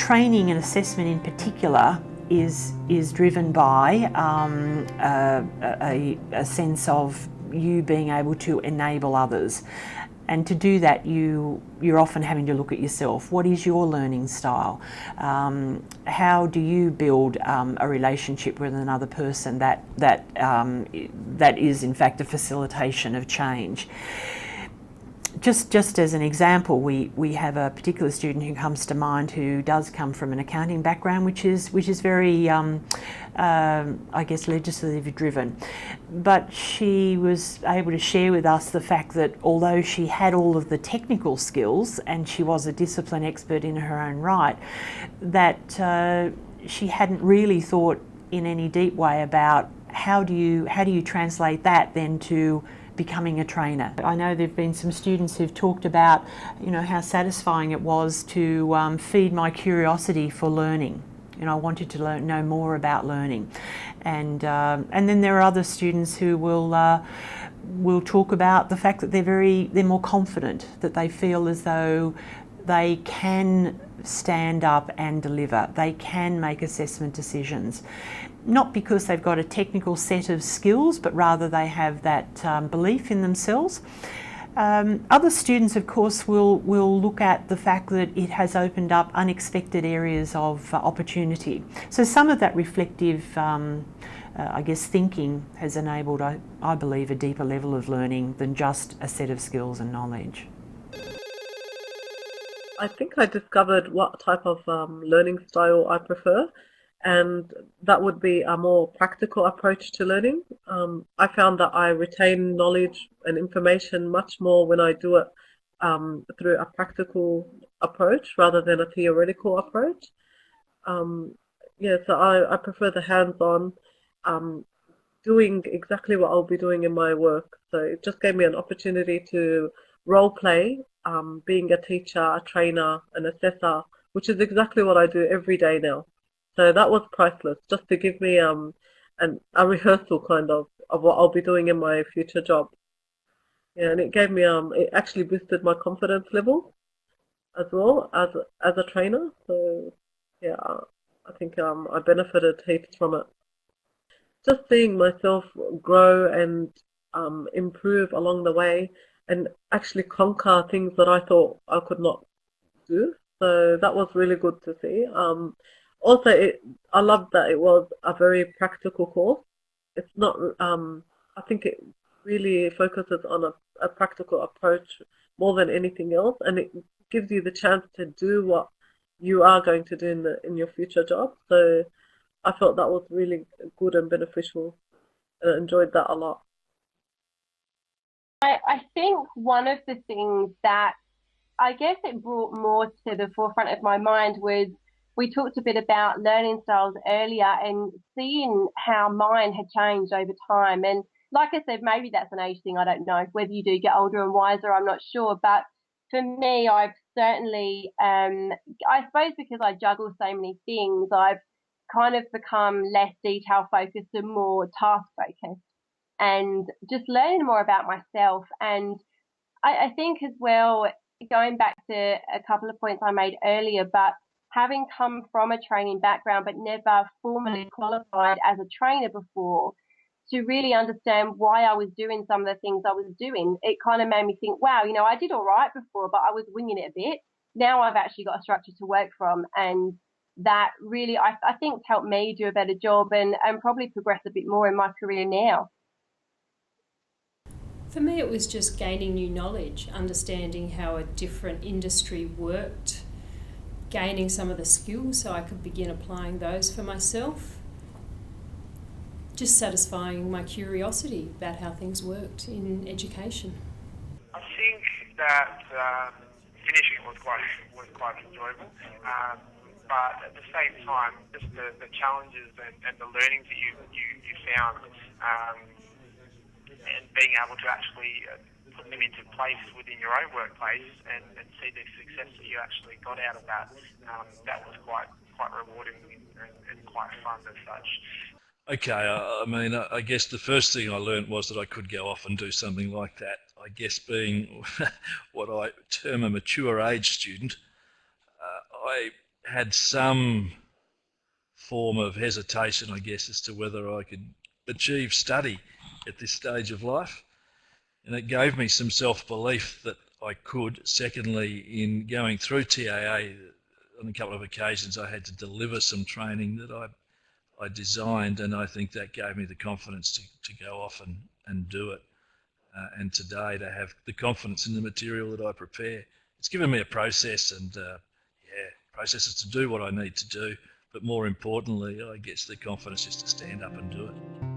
training and assessment in particular is driven by a sense of you being able to enable others. And to do that, you're often having to look at yourself. What is your learning style? How do you build a relationship with another person that is in fact a facilitation of change? Just as an example, we have a particular student who comes to mind who does come from an accounting background, which is very I guess legislative driven. But she was able to share with us the fact that although she had all of the technical skills and she was a discipline expert in her own right, that she hadn't really thought in any deep way about how do you translate that then to becoming a trainer. I know there have been some students who've talked about, how satisfying it was to feed my curiosity for learning. I wanted to know more about learning, and then there are other students who will talk about the fact that they're more confident, that they feel as though they can stand up and deliver. They can make assessment decisions, not because they've got a technical set of skills, but rather they have that belief in themselves. Other students, of course, will look at the fact that it has opened up unexpected areas of opportunity. So some of that reflective, thinking has enabled, I believe, a deeper level of learning than just a set of skills and knowledge. I think I discovered what type of learning style I prefer, and that would be a more practical approach to learning. I found that I retain knowledge and information much more when I do it through a practical approach rather than a theoretical approach. So I prefer the hands-on, doing exactly what I'll be doing in my work. So it just gave me an opportunity to role play, being a teacher, a trainer, an assessor, which is exactly what I do every day now. So that was priceless, just to give me a rehearsal kind of what I'll be doing in my future job. Yeah, and it gave me it actually boosted my confidence level as well as a trainer. So yeah, I think I benefited heaps from it. Just seeing myself grow and improve along the way, and actually conquer things that I thought I could not do. So that was really good to see. Also, I loved that it was a very practical course. It's not, I think it really focuses on a practical approach more than anything else, and it gives you the chance to do what you are going to do in your future job. So I felt that was really good and beneficial, and I enjoyed that a lot. I think one of the things that I guess it brought more to the forefront of my mind was we talked a bit about learning styles earlier and seeing how mine had changed over time. And like I said, maybe that's an age thing. I don't know whether you do get older and wiser. I'm not sure. But for me, I've certainly, I suppose because I juggle so many things, I've kind of become less detail focused and more task focused, and just learning more about myself. And I think as well, going back to a couple of points I made earlier, but having come from a training background but never formally qualified as a trainer before, to really understand why I was doing some of the things I was doing, it kind of made me think, wow, I did all right before, but I was winging it a bit. Now I've actually got a structure to work from, and that really, I think, helped me do a better job and probably progress a bit more in my career now. For me, it was just gaining new knowledge, understanding how a different industry worked, gaining some of the skills so I could begin applying those for myself, just satisfying my curiosity about how things worked in education. I think that finishing it was quite enjoyable, but at the same time, just the challenges and the learnings that you found, and being able to actually put them into place within your own workplace and see the success that you actually got out of that, that was quite rewarding and quite fun as such. Okay, I guess the first thing I learned was that I could go off and do something like that. I guess being what I term a mature age student, I had some form of hesitation, I guess, as to whether I could achieve study at this stage of life. And it gave me some self-belief that I could. Secondly, in going through TAA, on a couple of occasions I had to deliver some training that I designed, and I think that gave me the confidence to go off and do it. And today to have the confidence in the material that I prepare. It's given me a process and processes to do what I need to do, but more importantly, I guess the confidence just to stand up and do it.